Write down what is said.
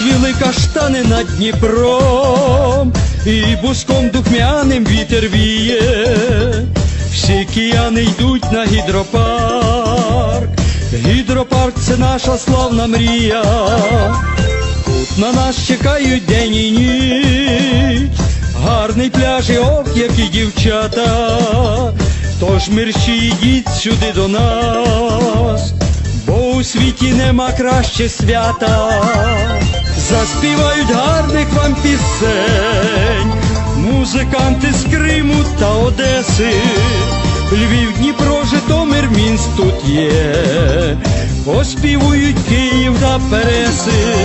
Розцвіли каштани над Дніпром, і буском духмяним вітер віє. Всі кияни йдуть на гідропарк. Гідропарк – це наша славна мрія. Тут на нас чекають день і ніч. Гарний пляж і ох, які дівчата. Тож мерщі йдіть сюди до нас, бо у світі нема краще свята. Заспівають гарних вам пісень музиканти з Криму та Одеси. Львів, Дніпро, Житомир, Мінськ тут є. Поспівують Київ та Переси.